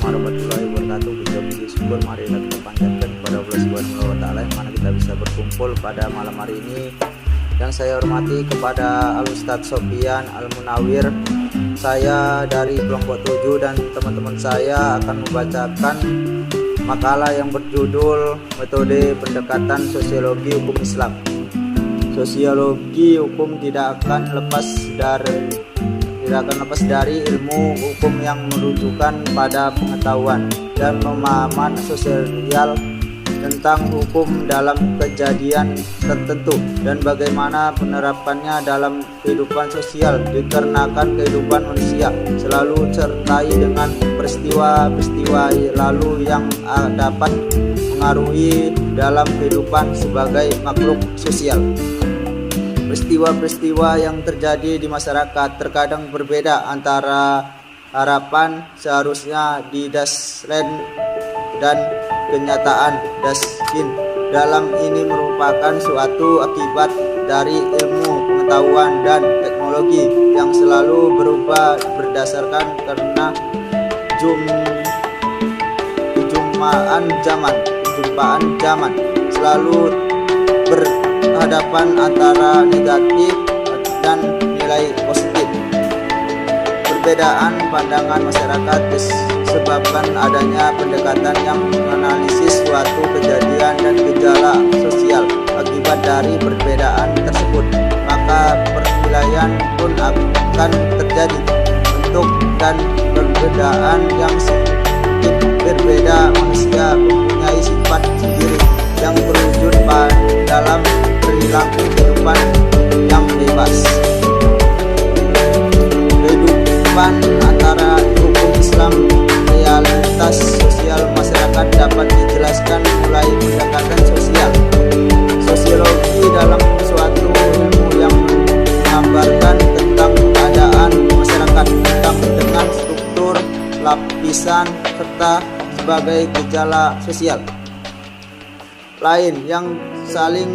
warahmatullahi wabarakatuh. Puji syukur marilah kita panjatkan kepada Allah Subhanahu wa taala yang mana kita bisa berkumpul pada malam hari ini. Yang saya hormati kepada Al Ustadz Sofyan Al Munawir. Saya dari kelompok 7 dan teman-teman saya akan membacakan makalah yang berjudul Metode Pendekatan Sosiologi Hukum Islam. Sosiologi hukum tidak akan lepas dari ilmu hukum yang merujukan pada pengetahuan dan pemahaman sosial tentang hukum dalam kejadian tertentu dan bagaimana penerapannya dalam kehidupan sosial, dikarenakan kehidupan manusia selalu sertai dengan peristiwa-peristiwa lalu yang dapat mengaruhi dalam kehidupan sebagai makhluk sosial. Peristiwa-peristiwa yang terjadi di masyarakat terkadang berbeda antara harapan seharusnya di daslen dan kenyataan daskin. Dalam ini merupakan suatu akibat dari ilmu pengetahuan dan teknologi yang selalu berubah berdasarkan karena kejumpaan zaman selalu berhadapan antara negatif dan nilai positif. Perbedaan pandangan masyarakat disebabkan adanya pendekatan yang menganalisis suatu kejadian dan gejala sosial. Akibat dari perbedaan tersebut, maka penilaian pun akan terjadi. Bentuk dan perbedaan yang sedikit berbeda manusia mempunyai sifat sendiri yang berwujud dalam perilaku kehidupan yang bebas. Kehidupan antara hukum Islam realitas sosial masyarakat dapat dijelaskan mulai pendekatan sosial. Sosiologi dalam suatu ilmu yang menggambarkan tentang keadaan masyarakat dengan struktur, lapisan, serta sebagai gejala sosial lain yang saling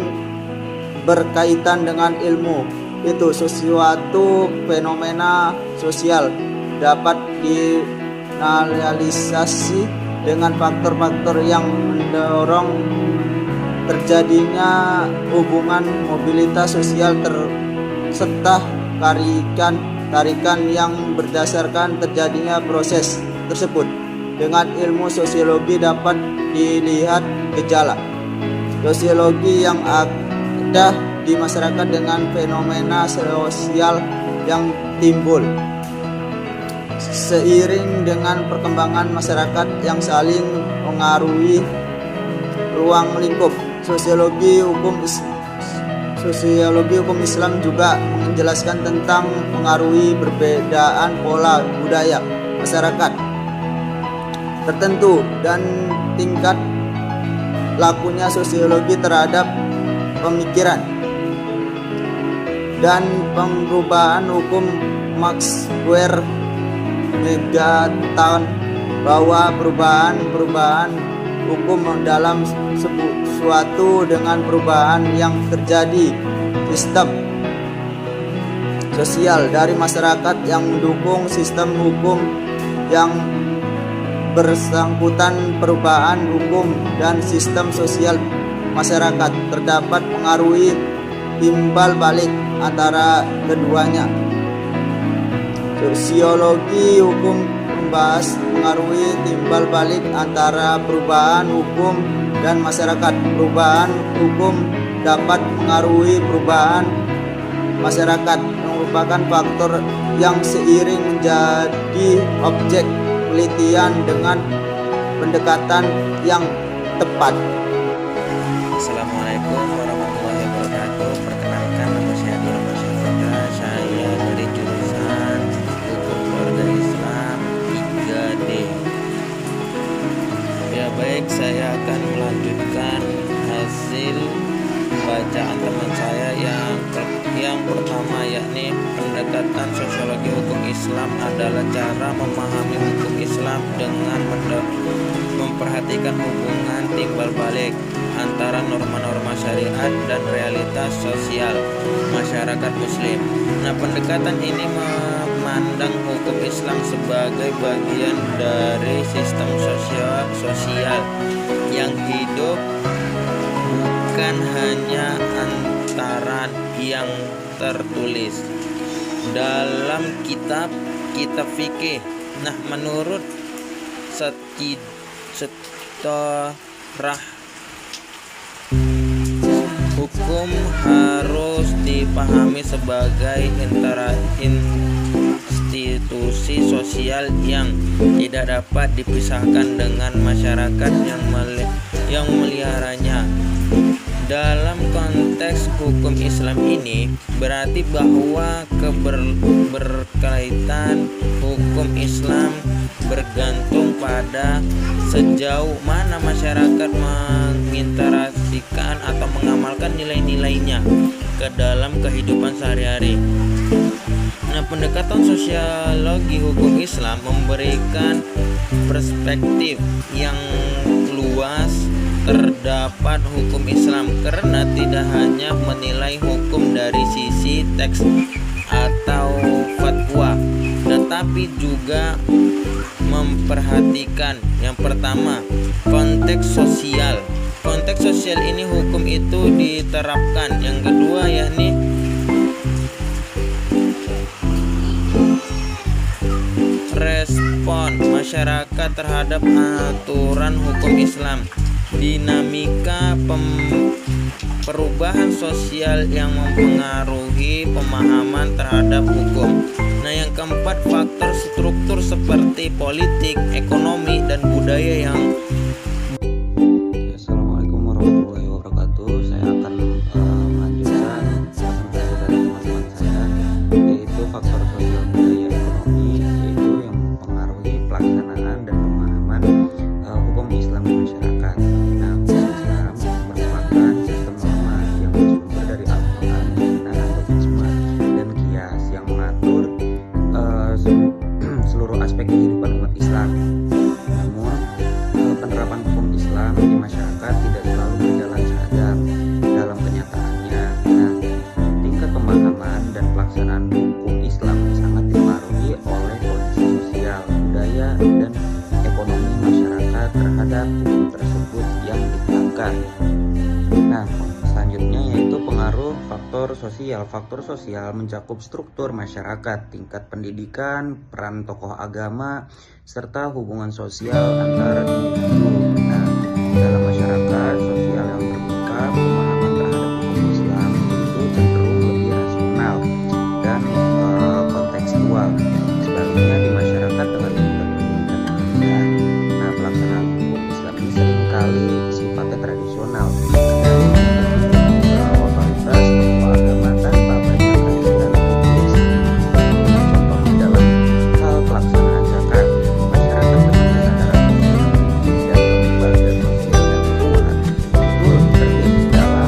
berkaitan dengan ilmu itu. Sesuatu fenomena sosial dapat dianalisasi dengan faktor-faktor yang mendorong terjadinya hubungan mobilitas sosial serta tarikan yang berdasarkan terjadinya proses tersebut. Dengan ilmu sosiologi dapat dilihat gejala sosiologi yang ada di masyarakat dengan fenomena sosial yang timbul seiring dengan perkembangan masyarakat yang saling mengaruhi ruang lingkup. Sosiologi hukum Islam juga menjelaskan tentang mengaruhi perbedaan pola budaya masyarakat tertentu dan tingkat lakunya sosiologi terhadap pemikiran dan perubahan hukum. Max Weber mengatakan bahwa perubahan hukum dalam suatu dengan perubahan yang terjadi sistem sosial dari masyarakat yang mendukung sistem hukum yang bersangkutan. Perubahan hukum dan sistem sosial masyarakat terdapat pengaruhi timbal balik antara keduanya. Sosiologi hukum membahas pengaruhi timbal balik antara perubahan hukum dan masyarakat. Perubahan hukum dapat mengaruhi perubahan masyarakat yang merupakan faktor yang seiring menjadi objek penelitian dengan pendekatan yang tepat. Assalamualaikum warahmatullahi wabarakatuh. Perkenalkan, nama saya Abdurrahman Syafrita. Saya dari jurusan Hukum Keluarga Islam 3D. Ya baik, saya akan melanjutkan hasil bacaan teman saya yang pertama, yakni pendekatan sosiologi hukum Islam adalah cara memahami hukum Islam dengan memperhatikan hubungan timbal balik antara norma-norma syariat dan realitas sosial masyarakat muslim. Nah, pendekatan ini memandang hukum Islam sebagai bagian dari sistem sosial yang hidup, bukan hanya antara yang tertulis dalam kitab fikih. Nah, menurut sejarah hukum harus dipahami sebagai institusi sosial yang tidak dapat dipisahkan dengan masyarakat yang memeliharanya. Dalam konteks hukum Islam ini berarti bahwa berkaitan hukum Islam bergantung pada sejauh mana masyarakat menginteraksikan atau mengamalkan nilai-nilainya ke dalam kehidupan sehari-hari. Nah, pendekatan sosiologi hukum Islam memberikan perspektif yang luas terdapat hukum Islam karena tidak hanya menilai hukum dari sisi teks atau fatwa, tetapi juga memperhatikan yang pertama, konteks sosial. Konteks sosial ini hukum itu diterapkan. Yang kedua yakni respon masyarakat terhadap aturan hukum Islam. Dinamika perubahan sosial yang mempengaruhi pemahaman terhadap hukum. Nah, yang keempat, faktor struktur seperti politik, ekonomi, dan budaya yang Assalamualaikum warahmatullahi wabarakatuh. Saya akan melanjutkan presentasi dari teman-teman saya, yaitu faktor sosial budaya ekonomi, yaitu yang mempengaruhi pelaksanaan dan pemahaman hukum Islam di masyarakat. Nah, hukum Islam merupakan sistem norma yang bersumber dari Al-Quran, Sunnah atau Ijma dan Qiyas yang mengatur seluruh aspek kehidupan umat Islam. Namun, penerapan hukum Islam di masyarakat tidak selalu berjalan seragam dalam kenyataannya. Nah, tingkat pemahaman dan pelaksanaan hukum Islam sangat dipengaruhi oleh kondisi sosial, budaya, dan ekonomi masyarakat terhadap hukum tersebut yang diterapkan. Nah, selanjutnya yaitu pengaruh faktor sosial. Faktor sosial mencakup struktur masyarakat, tingkat pendidikan, peran tokoh agama, serta hubungan sosial antar individu. Nah, dalam masyarakat sosial yang terbuka, pemahaman terhadap hukum Islam itu cenderung lebih rasional dan kontekstual. Sebaliknya di masyarakat dengan tingkat pendidikan yang rendah, nah pelaksanaan hukum Islam ini seringkali sifatnya tradisional. Otoritas tokoh agama tanpa banyak keadilan religius. Contoh dalam hal pelaksanaan zakat, masyarakat dengan kesadaran ekonomi dan lembaga sosial yang kuat itu lebih tertib dalam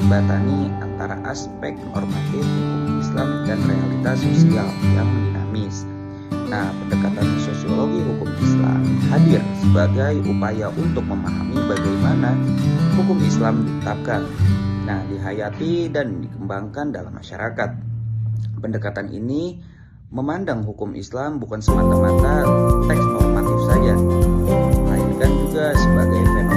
menjembatani antara aspek normatif hukum Islam dan realitas sosial yang dinamis. Nah, pendekatan sosiologi hukum Islam hadir sebagai upaya untuk memahami bagaimana hukum Islam ditetapkan, dihayati dan dikembangkan dalam masyarakat. Pendekatan ini memandang hukum Islam bukan semata-mata teks normatif saja, melainkan juga sebagai fenomena